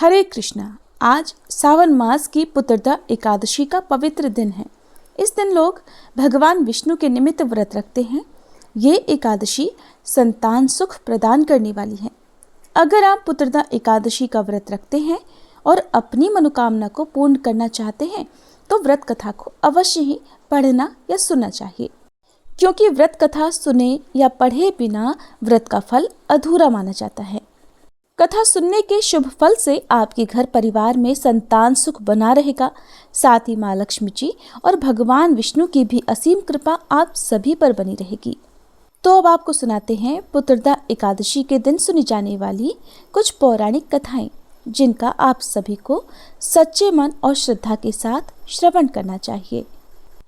हरे कृष्णा। आज सावन मास की पुत्रदा एकादशी का पवित्र दिन है। इस दिन लोग भगवान विष्णु के निमित्त व्रत रखते हैं। ये एकादशी संतान सुख प्रदान करने वाली है। अगर आप पुत्रदा एकादशी का व्रत रखते हैं और अपनी मनोकामना को पूर्ण करना चाहते हैं तो व्रत कथा को अवश्य ही पढ़ना या सुनना चाहिए, क्योंकि व्रत कथा सुने या पढ़े बिना व्रत का फल अधूरा माना जाता है। कथा सुनने के शुभ फल से आपके घर परिवार में संतान सुख बना रहेगा। साथ ही माँ लक्ष्मी जी और भगवान विष्णु की भी असीम कृपा आप सभी पर बनी रहेगी। तो अब आपको सुनाते हैं पुत्रदा एकादशी के दिन सुनी जाने वाली कुछ पौराणिक कथाएं, जिनका आप सभी को सच्चे मन और श्रद्धा के साथ श्रवण करना चाहिए।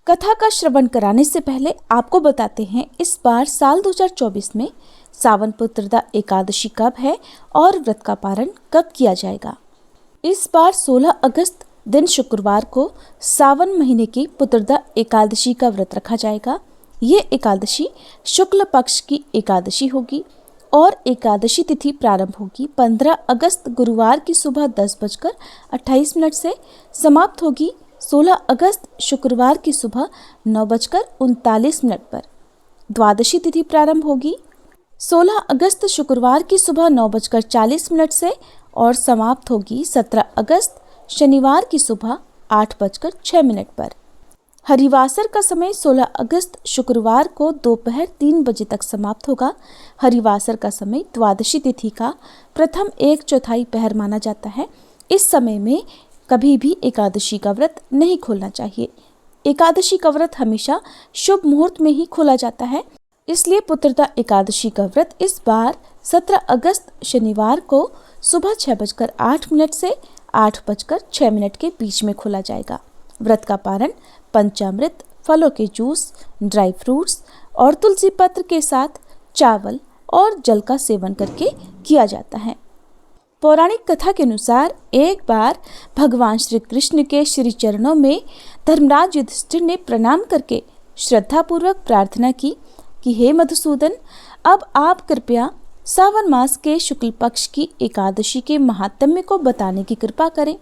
कथा का श्रवण कराने से पहले आपको बताते हैं इस बार साल 2024 में सावन पुत्रदा एकादशी कब है और व्रत का पारण कब किया जाएगा। इस बार 16 अगस्त दिन शुक्रवार को सावन महीने की पुत्रदा एकादशी का व्रत रखा जाएगा। ये एकादशी शुक्ल पक्ष की एकादशी होगी और एकादशी तिथि प्रारंभ होगी 15 अगस्त गुरुवार की सुबह 10:28 से समाप्त होगी 16 अगस्त शुक्रवार की सुबह 9:39 पर। द्वादशी तिथि प्रारंभ होगी 16 अगस्त शुक्रवार की सुबह 9:40 से और समाप्त होगी 17 अगस्त शनिवार की सुबह 8:06 पर। हरिवासर का समय 16 अगस्त शुक्रवार को दोपहर 3 बजे तक समाप्त होगा। हरिवासर का समय द्वादशी तिथि का प्रथम 1/4 पहर माना जाता है। इस समय में कभी भी एकादशी का व्रत नहीं खोलना चाहिए। एकादशी का व्रत हमेशा शुभ मुहूर्त में ही खोला जाता है, इसलिए पुत्रदा एकादशी का व्रत इस बार 17 अगस्त शनिवार को सुबह 6:08 से 8:06 के बीच में खोला जाएगा। व्रत का पारण पंचामृत, फलों के जूस, ड्राई फ्रूट्स और तुलसी पत्र के साथ चावल और जल का सेवन करके किया जाता है। पौराणिक कथा के अनुसार एक बार भगवान श्री कृष्ण के श्री चरणों में धर्मराज युधिष्ठिर ने प्रणाम करके श्रद्धापूर्वक प्रार्थना की कि हे मधुसूदन, अब आप कृपया सावन मास के शुक्ल पक्ष की एकादशी के महात्म्य को बताने की कृपा करें।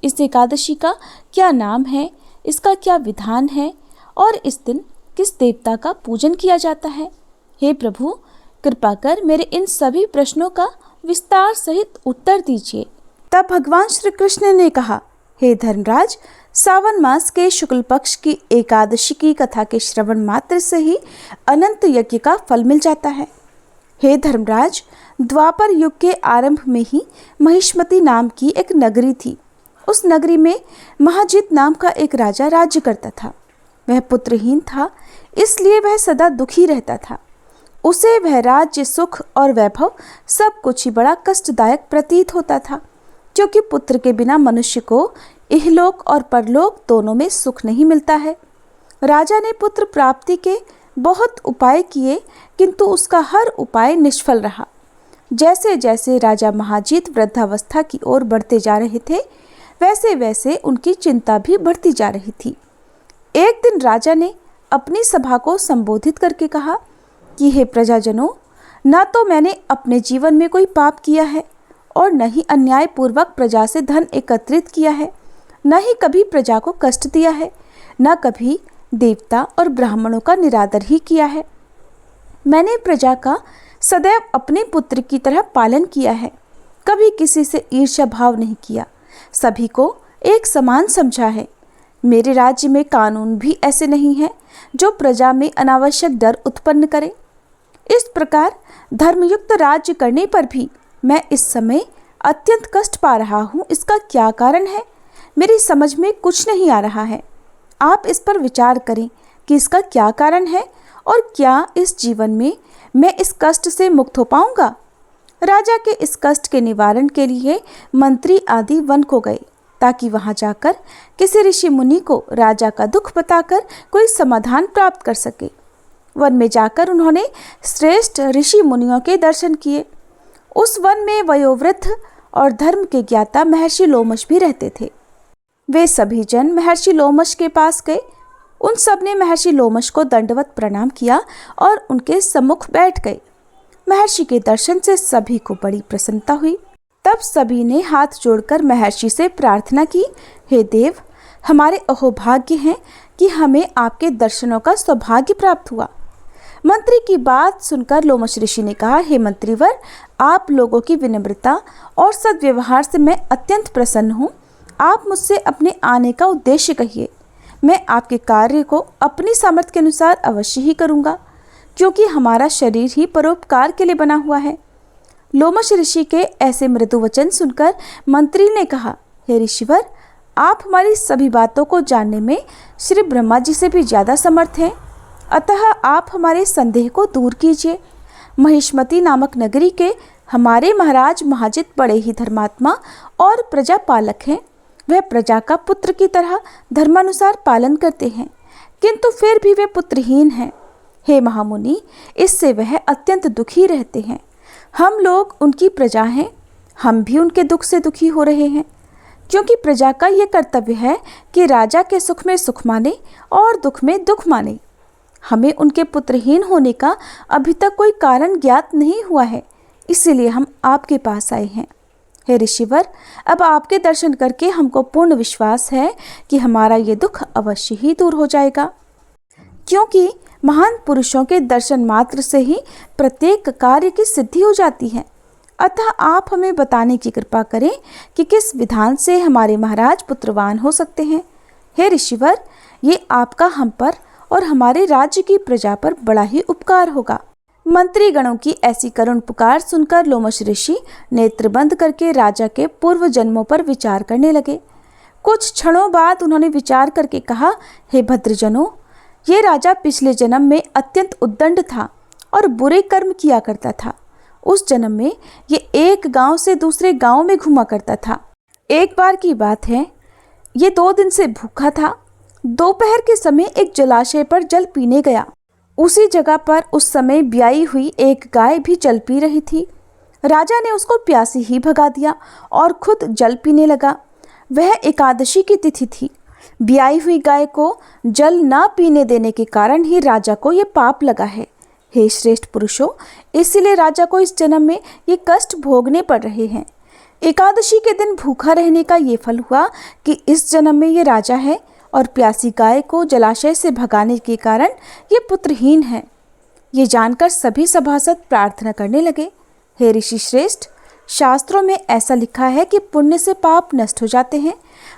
इस एकादशी का क्या नाम है, इसका क्या विधान है और इस दिन किस देवता का पूजन किया जाता है। हे प्रभु, कृपा कर मेरे इन सभी प्रश्नों का विस्तार सहित उत्तर दीजिए। तब भगवान श्री कृष्ण ने कहा, हे धर्मराज, सावन मास के शुक्ल पक्ष की एकादशी की कथा के श्रवण मात्र से ही अनंत यज्ञ का फल मिल जाता है। हे धर्मराज, द्वापर युग के आरंभ में ही महिष्मती नाम की एक नगरी थी। उस नगरी में महाजित नाम का एक राजा राज्य करता था। वह पुत्रहीन था, इसलिए वह सदा दुखी रहता था। उसे वह राज्य, सुख और वैभव सब कुछ ही बड़ा कष्टदायक प्रतीत होता था, क्योंकि पुत्र के बिना मनुष्य को इहलोक और परलोक दोनों में सुख नहीं मिलता है। राजा ने पुत्र प्राप्ति के बहुत उपाय किए, किंतु उसका हर उपाय निष्फल रहा। जैसे जैसे राजा महाजीत वृद्धावस्था की ओर बढ़ते जा रहे थे, वैसे वैसे उनकी चिंता भी बढ़ती जा रही थी। एक दिन राजा ने अपनी सभा को संबोधित करके कहा कि हे प्रजाजनों, न तो मैंने अपने जीवन में कोई पाप किया है और न ही अन्यायपूर्वक प्रजा से धन एकत्रित किया है, न ही कभी प्रजा को कष्ट दिया है, न कभी देवता और ब्राह्मणों का निरादर ही किया है। मैंने प्रजा का सदैव अपने पुत्र की तरह पालन किया है, कभी किसी से ईर्ष्या भाव नहीं किया, सभी को एक समान समझा है। मेरे राज्य में कानून भी ऐसे नहीं है जो प्रजा में अनावश्यक डर उत्पन्न करें। इस प्रकार धर्मयुक्त राज्य करने पर भी मैं इस समय अत्यंत कष्ट पा रहा हूँ। इसका क्या कारण है, मेरी समझ में कुछ नहीं आ रहा है। आप इस पर विचार करें कि इसका क्या कारण है और क्या इस जीवन में मैं इस कष्ट से मुक्त हो पाऊंगा। राजा के इस कष्ट के निवारण के लिए मंत्री आदि वन को गए, ताकि वहां जाकर किसी ऋषि मुनि को राजा का दुख बताकर कोई समाधान प्राप्त कर सके। वन में जाकर उन्होंने श्रेष्ठ ऋषि मुनियों के दर्शन किए। उस वन में वयोवृद्ध और धर्म के ज्ञाता महर्षि लोमश भी रहते थे। वे सभी जन महर्षि लोमश के पास गए। उन सब ने महर्षि लोमश को दंडवत प्रणाम किया और उनके सम्मुख बैठ गए। महर्षि के दर्शन से सभी को बड़ी प्रसन्नता हुई। तब सभी ने हाथ जोड़कर महर्षि से प्रार्थना की, हे देव, हमारे अहोभाग्य हैं कि हमें आपके दर्शनों का सौभाग्य प्राप्त हुआ। मंत्री की बात सुनकर लोमश ऋषि ने कहा, हे मंत्रीवर, आप लोगों की विनम्रता और सद्व्यवहार से मैं अत्यंत प्रसन्न हूँ। आप मुझसे अपने आने का उद्देश्य कहिए। मैं आपके कार्य को अपनी सामर्थ्य के अनुसार अवश्य ही करूँगा, क्योंकि हमारा शरीर ही परोपकार के लिए बना हुआ है। लोमश ऋषि के ऐसे मृदु वचन सुनकर मंत्री ने कहा, हे ऋषिवर, आप हमारी सभी बातों को जानने में श्री ब्रह्मा जी से भी ज़्यादा समर्थ हैं, अतः आप हमारे संदेह को दूर कीजिए। महिष्मती नामक नगरी के हमारे महाराज महाजित बड़े ही धर्मात्मा और प्रजा पालक हैं। वह प्रजा का पुत्र की तरह धर्मानुसार पालन करते हैं, किंतु फिर भी वे पुत्रहीन हैं। हे महामुनि, इससे वह अत्यंत दुखी रहते हैं। हम लोग उनकी प्रजा हैं, हम भी उनके दुख से दुखी हो रहे हैं, क्योंकि प्रजा का ये कर्तव्य है कि राजा के सुख में सुख माने और दुख में दुख माने। हमें उनके पुत्रहीन होने का अभी तक कोई कारण ज्ञात नहीं हुआ है, इसीलिए हम आपके पास आए हैं। हे ऋषिवर, अब आपके दर्शन करके हमको पूर्ण विश्वास है कि हमारा ये दुख अवश्य ही दूर हो जाएगा, क्योंकि महान पुरुषों के दर्शन मात्र से ही प्रत्येक कार्य की सिद्धि हो जाती है। अतः आप हमें बताने की कृपा करें कि किस विधान से हमारे महाराज पुत्रवान हो सकते हैं। हे ऋषिवर, ये आपका हम पर और हमारे राज्य की प्रजा पर बड़ा ही उपकार होगा। मंत्री गणों की ऐसी करुण पुकार सुनकर लोमश ऋषि नेत्र बंद करके राजा के पूर्व जन्मों पर विचार करने लगे। कुछ क्षणों बाद उन्होंने विचार करके कहा, हे भद्रजनों, ये राजा पिछले जन्म में अत्यंत उद्दंड था और बुरे कर्म किया करता था। उस जन्म में ये एक गांव से दूसरे गांव में घुमा करता था। एक बार की बात है, ये 2 दिन से भूखा था। दोपहर के समय एक जलाशय पर जल पीने गया। उसी जगह पर उस समय ब्याई हुई एक गाय भी जल पी रही थी। राजा ने उसको प्यासी ही भगा दिया और खुद जल पीने लगा। वह एकादशी की तिथि थी। ब्याई हुई गाय को जल ना पीने देने के कारण ही राजा को ये पाप लगा है। हे श्रेष्ठ पुरुषों, इसलिए राजा को इस जन्म में ये कष्ट भोगने पड़ रहे हैं। एकादशी के दिन भूखा रहने का ये फल हुआ कि इस जन्म में ये राजा है और प्यासी गाय को जलाशय से भगाने के कारण ये पुत्रहीन है। ये जानकर सभी सभासद प्रार्थना करने लगे, हे ऋषि श्रेष्ठ, शास्त्रों में ऐसा लिखा है कि पुण्य से पाप नष्ट हो जाते हैं।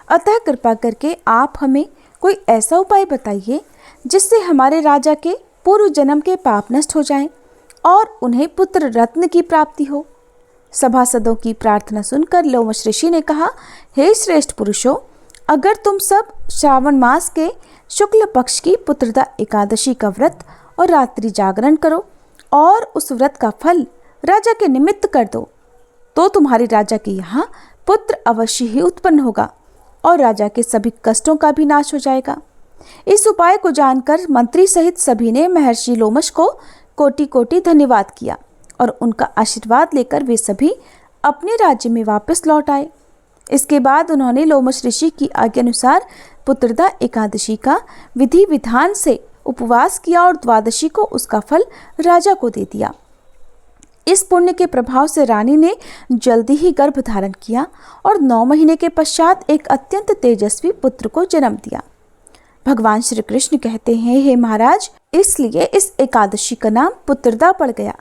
अतः कृपा करके आप हमें कोई ऐसा उपाय बताइए जिससे हमारे राजा के पूर्व जन्म के पाप नष्ट हो जाएं और उन्हें पुत्र रत्न की प्राप्ति हो। सभासदों की प्रार्थना सुनकर लोमश ऋषि ने कहा, हे श्रेष्ठ पुरुषों, अगर तुम सब श्रावण मास के शुक्ल पक्ष की पुत्रदा एकादशी का व्रत और रात्रि जागरण करो और उस व्रत का फल राजा के निमित्त कर दो, तो तुम्हारे राजा के यहाँ पुत्र अवश्य ही उत्पन्न होगा और राजा के सभी कष्टों का भी नाश हो जाएगा। इस उपाय को जानकर मंत्री सहित सभी ने महर्षि लोमश को कोटि कोटि धन्यवाद किया और उनका आशीर्वाद लेकर वे सभी अपने राज्य में वापस लौट आए। इसके बाद उन्होंने लोमश ऋषि की आज्ञा अनुसार पुत्रदा एकादशी का विधि विधान से उपवास किया और द्वादशी को उसका फल राजा को दे दिया। इस पुण्य के प्रभाव से रानी ने जल्दी ही गर्भ धारण किया और 9 महीने के पश्चात एक अत्यंत तेजस्वी पुत्र को जन्म दिया। भगवान श्री कृष्ण कहते हैं, हे महाराज, इसलिए इस एकादशी का नाम पुत्रदा पड़ गया।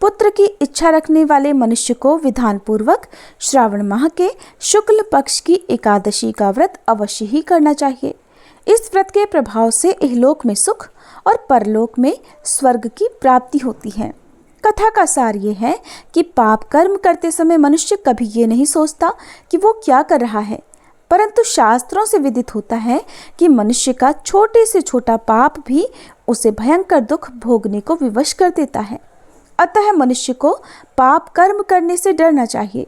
पुत्र की इच्छा रखने वाले मनुष्य को विधान पूर्वक श्रावण माह के शुक्ल पक्ष की एकादशी का व्रत अवश्य ही करना चाहिए। इस व्रत के प्रभाव से इहलोक में सुख और परलोक में स्वर्ग की प्राप्ति होती है। कथा का सार ये है कि पाप कर्म करते समय मनुष्य कभी ये नहीं सोचता कि वो क्या कर रहा है, परंतु शास्त्रों से विदित होता है कि मनुष्य का छोटे से छोटा पाप भी उसे भयंकर दुख भोगने को विवश कर देता है। अतः मनुष्य को पाप कर्म करने से डरना चाहिए,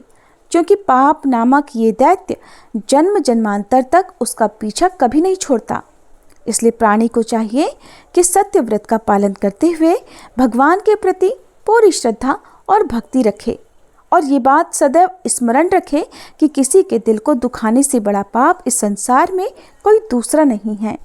क्योंकि पाप नामक ये दैत्य जन्म जन्मांतर तक उसका पीछा कभी नहीं छोड़ता। इसलिए प्राणी को चाहिए कि सत्य व्रत का पालन करते हुए भगवान के प्रति पूरी श्रद्धा और भक्ति रखे और ये बात सदैव स्मरण रखे कि किसी के दिल को दुखाने से बड़ा पाप इस संसार में कोई दूसरा नहीं है।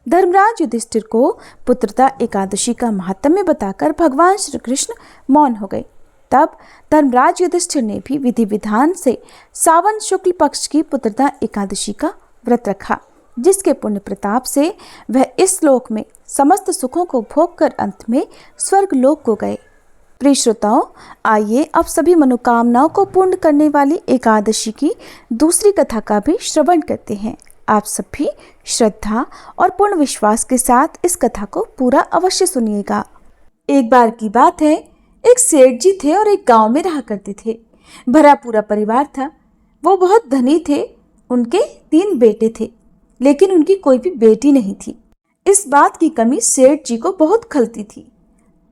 धर्मराज युधिष्ठिर को पुत्रदा एकादशी का महात्म्य बताकर भगवान श्री कृष्ण मौन हो गए तब धर्मराज युधिष्ठिर ने भी विधि विधान से सावन शुक्ल पक्ष की पुत्रदा एकादशी का व्रत रखा, जिसके पुण्य प्रताप से वह इस लोक में समस्त सुखों को भोग कर अंत में स्वर्ग लोक को गए। प्रिय श्रोताओं, आइए अब सभी मनोकामनाओं को पूर्ण करने वाली एकादशी की दूसरी कथा का भी श्रवण करते हैं। आप सभी श्रद्धा और पूर्ण विश्वास के साथ इस कथा को पूरा अवश्य सुनिएगा। एक बार की बात है, एक सेठ जी थे और एक गांव में रहा करते थे। भरा पूरा परिवार था। वो बहुत धनी थे। उनके 3 बेटे थे, लेकिन उनकी कोई भी बेटी नहीं थी। इस बात की कमी सेठ जी को बहुत खलती थी।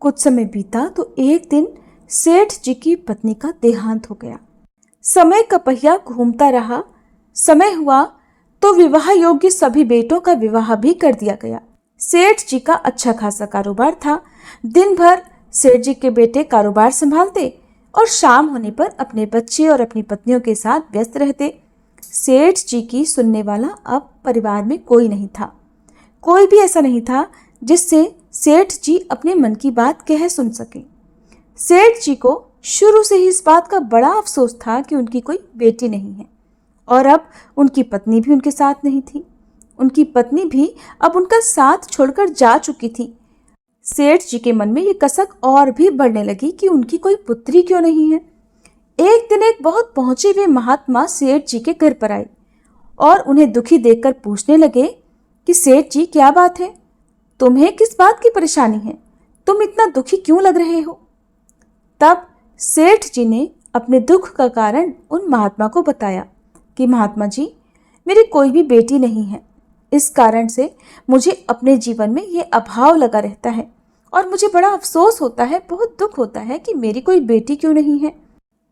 कुछ समय बीता तो एक दिन सेठ जी की पत्नी का देहांत हो गया। समय का पहिया घूमता रहा। समय हुआ तो विवाह योग्य सभी बेटों का विवाह भी कर दिया गया। सेठ जी का अच्छा खासा कारोबार था। दिन भर सेठ जी के बेटे कारोबार संभालते और शाम होने पर अपने बच्चे और अपनी पत्नियों के साथ व्यस्त रहते। सेठ जी की सुनने वाला अब परिवार में कोई नहीं था। कोई भी ऐसा नहीं था जिससे सेठ जी अपने मन की बात कह सुन सके। सेठ जी को शुरू से ही इस बात का बड़ा अफसोस था कि उनकी कोई बेटी नहीं है और अब उनकी पत्नी भी उनके साथ नहीं थी। उनकी पत्नी भी अब उनका साथ छोड़कर जा चुकी थी। सेठ जी के मन में ये कसक और भी बढ़ने लगी कि उनकी कोई पुत्री क्यों नहीं है। एक दिन एक बहुत पहुंचे हुए महात्मा सेठ जी के घर पर आए और उन्हें दुखी देखकर पूछने लगे कि सेठ जी, क्या बात है? तुम्हें किस बात की परेशानी है? तुम इतना दुखी क्यों लग रहे हो? तब सेठ जी ने अपने दुख का कारण उन महात्मा को बताया कि महात्मा जी, मेरी कोई भी बेटी नहीं है। इस कारण से मुझे अपने जीवन में ये अभाव लगा रहता है और मुझे बड़ा अफसोस होता है, बहुत दुख होता है कि मेरी कोई बेटी क्यों नहीं है।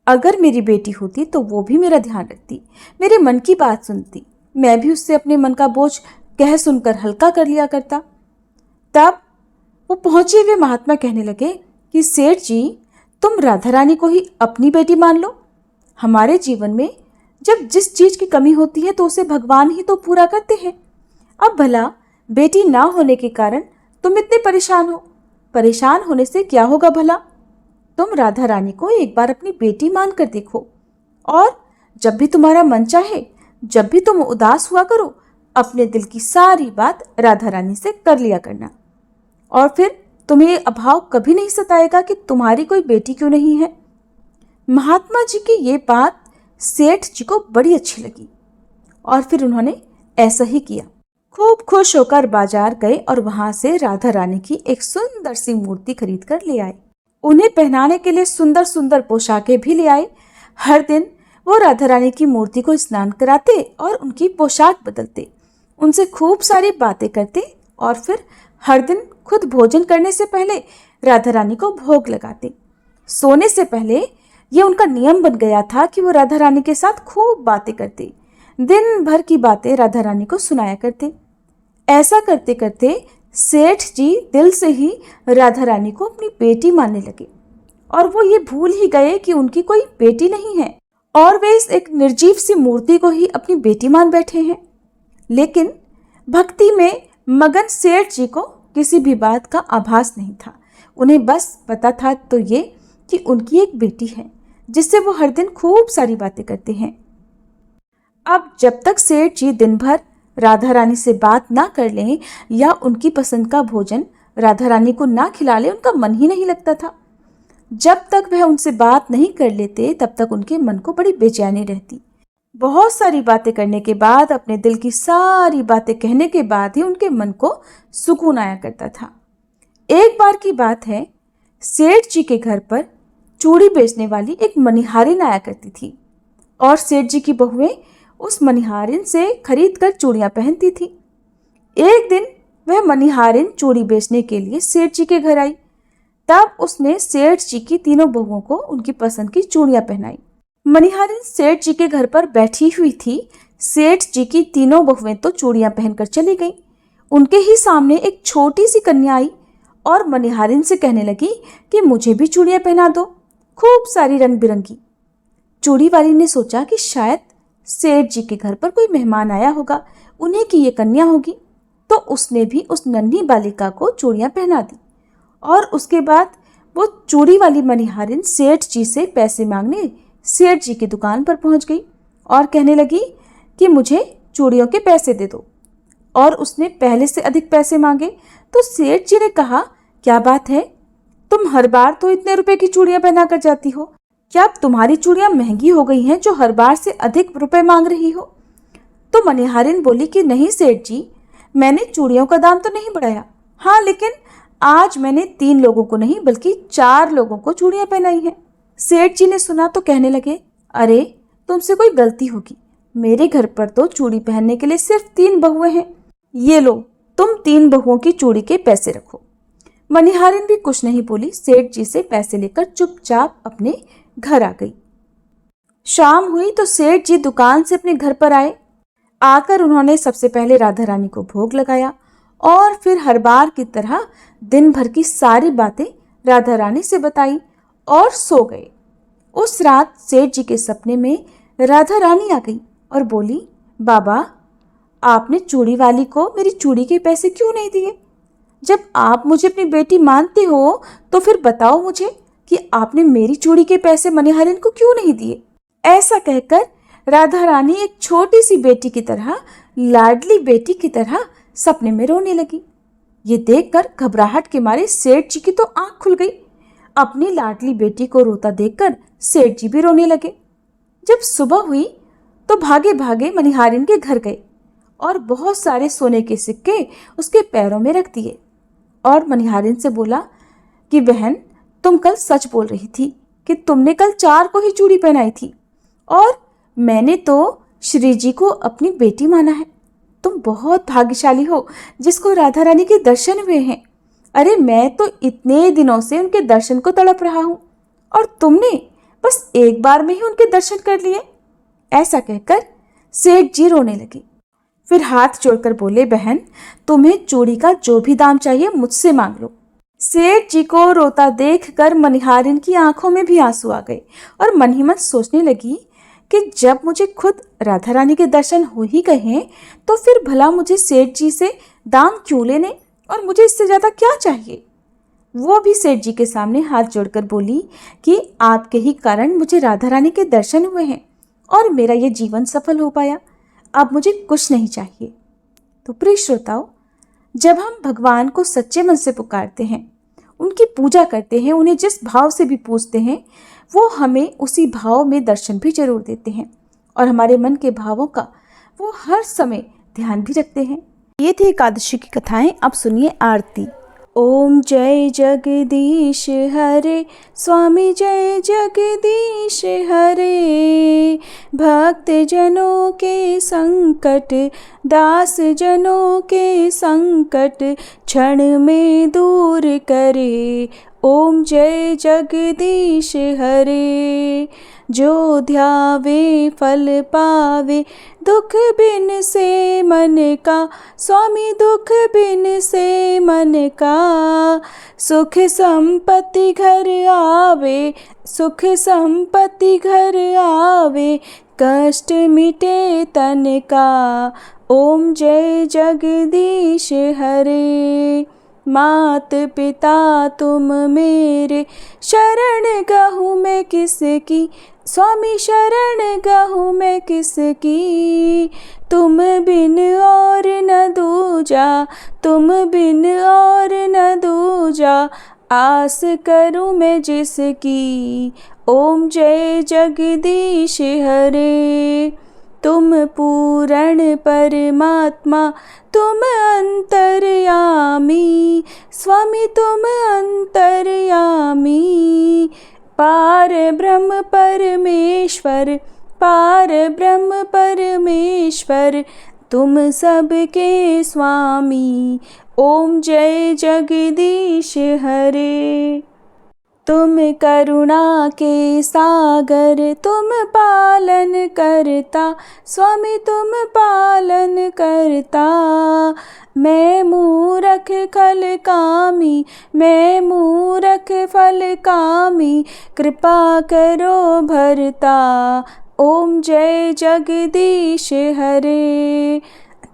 अगर मेरी बेटी होती तो वो भी मेरा ध्यान रखती, मेरे मन की बात सुनती, मैं भी उससे अपने मन का बोझ कह सुनकर हल्का कर लिया करता। तब वो पहुंचे हुए महात्मा कहने लगे कि सेठ जी, तुम राधा रानी को ही अपनी बेटी मान लो। हमारे जीवन में जब जिस चीज की कमी होती है तो उसे भगवान ही तो पूरा करते हैं। अब भला बेटी ना होने के कारण तुम इतने परेशान हो। परेशान होने से क्या होगा भला? तुम राधा रानी को एक बार अपनी बेटी मान कर देखो और जब भी तुम्हारा मन चाहे, जब भी तुम उदास हुआ करो, अपने दिल की सारी बात राधा रानी से कर लिया करना और फिर तुम्हें अभाव कभी नहीं सताएगा कि तुम्हारी कोई बेटी क्यों नहीं है। महात्मा जी की ये बात सेठ जी को बड़ी अच्छी लगी और फिर उन्होंने ऐसा ही किया। खूब खुश होकर बाजार गए और वहां से राधा रानी की एक सुंदर सी मूर्ति खरीद कर ले आए। उन्हें पहनाने के लिए सुंदर सुंदर पोशाकें भी ले आए। हर दिन वो राधा रानी की मूर्ति को स्नान कराते और उनकी पोशाक बदलते, उनसे खूब सारी बातें करते और फिर हर दिन खुद भोजन करने से पहले राधा रानी को भोग लगाते। सोने से पहले ये उनका नियम बन गया था कि वो राधा रानी के साथ खूब बातें करते, दिन भर की बातें राधा रानी को सुनाया करते। ऐसा करते करते सेठ जी दिल से ही राधा रानी को अपनी बेटी मानने लगे और वो ये भूल ही गए कि उनकी कोई बेटी नहीं है और वे इस एक निर्जीव सी मूर्ति को ही अपनी बेटी मान बैठे हैं। लेकिन भक्ति में मगन सेठ जी को किसी भी बात का आभास नहीं था। उन्हें बस पता था तो ये कि उनकी एक बेटी है जिससे वो हर दिन खूब सारी बातें करते हैं। अब जब तक सेठ जी दिन भर राधा रानी से बात ना कर लें या उनकी पसंद का भोजन राधा रानी को ना खिला ले, उनका मन ही नहीं लगता था। जब तक वह उनसे बात नहीं कर लेते तब तक उनके मन को बड़ी बेचैनी रहती। बहुत सारी बातें करने के बाद, अपने दिल की सारी बातें कहने के बाद ही उनके मन को सुकून आया करता था। एक बार की बात है, सेठ जी के घर पर चूड़ी बेचने वाली एक मनिहारिन आया करती थी और सेठ जी की बहुएं उस मनिहारिन से खरीद कर चूड़ियां पहनती थी। एक दिन वह मनिहारिन चूड़ी बेचने के लिए सेठ जी के घर आई। तब उसने सेठ जी की तीनों बहुओं को उनकी पसंद की चूड़ियां पहनाई। मनिहारिन सेठ जी के घर पर बैठी हुई थी। सेठ जी की तीनों बहुएं तो चूड़ियां पहनकर चली गईं। उनके ही सामने एक छोटी सी कन्या आई और मनिहारिन से कहने लगी कि मुझे भी चूड़ियां पहना दो, खूब सारी रंग बिरंगी। चूड़ी वाली ने सोचा कि शायद सेठ जी के घर पर कोई मेहमान आया होगा, उन्हीं की ये कन्या होगी, तो उसने भी उस नन्ही बालिका को चूड़ियां पहना दी और उसके बाद वो चूड़ी वाली मनिहारिन सेठ जी से पैसे मांगने सेठ जी की दुकान पर पहुंच गई और कहने लगी कि मुझे चूड़ियों के पैसे दे दो। और उसने पहले से अधिक पैसे मांगे तो सेठ जी ने कहा, क्या बात है, तुम हर बार तो इतने रुपए की चूड़ियां पहना कर जाती हो, क्या अब तुम्हारी चूड़ियां महंगी हो गई हैं जो हर बार से अधिक रुपए मांग रही हो? तो मनिहारिन बोली कि नहीं सेठ जी, मैंने चूड़ियों का दाम तो नहीं बढ़ाया, हाँ लेकिन आज मैंने 3 लोगों को नहीं बल्कि 4 लोगों को चूड़ियां पहनाई हैं। सेठ जी ने सुना तो कहने लगे, अरे तुमसे कोई गलती होगी, मेरे घर पर तो चूड़ी पहनने के लिए सिर्फ 3 बहुएं हैं, ये लो तुम 3 बहुओं की चूड़ी के पैसे रखो। मनिहारिन भी कुछ नहीं बोली, सेठ जी से पैसे लेकर चुपचाप अपने घर आ गई। शाम हुई तो सेठ जी दुकान से अपने घर पर आए। आकर उन्होंने सबसे पहले राधा रानी को भोग लगाया और फिर हर बार की तरह दिन भर की सारी बातें राधा रानी से बताई और सो गए। उस रात सेठ जी के सपने में राधा रानी आ गई और बोली, बाबा आपने चूड़ी वाली को मेरी चूड़ी के पैसे क्यों नहीं दिए? जब आप मुझे अपनी बेटी मानते हो तो फिर बताओ मुझे कि आपने मेरी चूड़ी के पैसे मनिहारिन को क्यों नहीं दिए? ऐसा कहकर राधा रानी एक छोटी सी बेटी की तरह, लाडली बेटी की तरह सपने में रोने लगी। ये देखकर घबराहट के मारे सेठ जी की तो आंख खुल गई। अपनी लाडली बेटी को रोता देखकर सेठ जी भी रोने लगे। जब सुबह हुई तो भागे भागे मनिहारिन के घर गए और बहुत सारे सोने के सिक्के उसके पैरों में रख दिए और मनिहारिन से बोला कि बहन, तुम कल सच बोल रही थी कि तुमने कल 4 को ही चूड़ी पहनाई थी और मैंने तो श्री जी को अपनी बेटी माना है। तुम बहुत भाग्यशाली हो जिसको राधा रानी के दर्शन हुए हैं। अरे मैं तो इतने दिनों से उनके दर्शन को तड़प रहा हूँ और तुमने बस एक बार में ही उनके दर्शन कर लिए। ऐसा कहकर सेठ जी रोने लगे। फिर हाथ जोड़कर बोले, बहन तुम्हें चूड़ी का जो भी दाम चाहिए मुझसे मांग लो। सेठ जी को रोता देखकर मनिहारिन की आंखों में भी आंसू आ गए और मन ही मन सोचने लगी कि जब मुझे खुद राधा रानी के दर्शन हो ही गए तो फिर भला मुझे सेठ जी से दाम क्यों लेने और मुझे इससे ज़्यादा क्या चाहिए। वो भी सेठ जी के सामने हाथ जोड़कर बोली कि आपके ही कारण मुझे राधा रानी के दर्शन हुए हैं और मेरा ये जीवन सफल हो पाया, अब मुझे कुछ नहीं चाहिए। तो प्रिय श्रोताओ, जब हम भगवान को सच्चे मन से पुकारते हैं, उनकी पूजा करते हैं, उन्हें जिस भाव से भी पूजते हैं, वो हमें उसी भाव में दर्शन भी जरूर देते हैं और हमारे मन के भावों का वो हर समय ध्यान भी रखते हैं। ये थी एकादशी की कथाएं। अब सुनिए आरती। ओम जय जगदीश हरे, स्वामी जय जगदीश हरे। भक्त जनों के संकट, दास जनों के संकट क्षण में दूर करे। ओम जय जगदीश हरे। जो ध्यावे फल पावे, दुख बिन से मन का, स्वामी दुख बिन से मन का। सुख संपत्ति घर आवे, सुख संपत्ति घर आवे, कष्ट मिटे तन का। ओम जय जगदीश हरे। मात पिता तुम मेरे, शरण गहूँ मैं किसकी, स्वामी शरण गहूँ मैं किसकी। तुम बिन और न दूजा, तुम बिन और न दूजा, आस करूँ मैं जिसकी। ओम जय जगदीश हरे। तुम पूर्ण परमात्मा, तुम अंतर्यामी, स्वामी तुम अंतर्यामी। पार ब्रह्म परमेश्वर, पार ब्रह्म परमेश्वर, तुम सबके स्वामी। ओम जय जगदीश हरे। तुम करुणा के सागर, तुम पालन करता, स्वामी तुम पालन करता। मैं मूरख खल कामी, मैं मूरख फल कामी, कृपा करो भरता। ओम जय जगदीश हरे।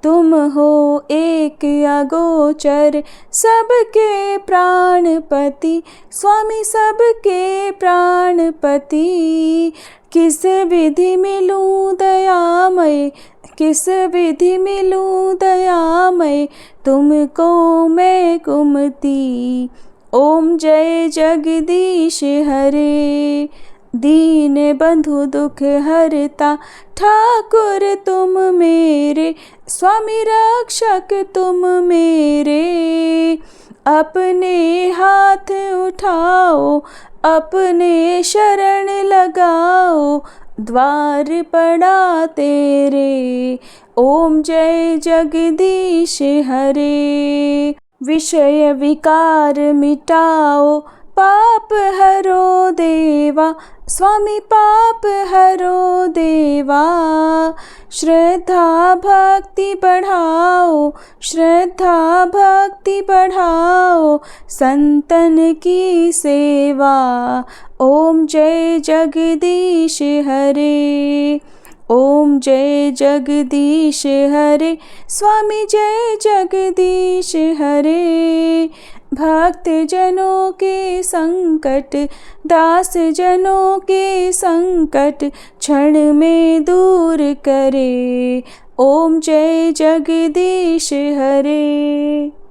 तुम हो एक अगोचर सबके प्राणपति, स्वामी सबके प्राणपति। किस विधि मिलूं दयामय, किस विधि मिलूं दयामय, तुमको मैं कुमति। ओम जय जगदीश हरे, दीन बंधु दुख हरता, ठाकुर तुम मेरे, स्वामी रक्षक तुम मेरे। अपने हाथ उठाओ, अपने शरण लगाओ, द्वार पड़ा तेरे। ओम जय जगदीश हरे, विषय विकार मिटाओ, पाप हरो देवा, स्वामी पाप हरो देवा। श्रद्धा भक्ति बढ़ाओ, श्रद्धा भक्ति बढ़ाओ, संतन की सेवा। ओम जय जगदीश हरे, ओम जय जगदीश हरे, स्वामी जय जगदीश हरे। भक्त जनों के संकट, दास जनों के संकट, क्षण में दूर करे। ओम जय जगदीश हरे।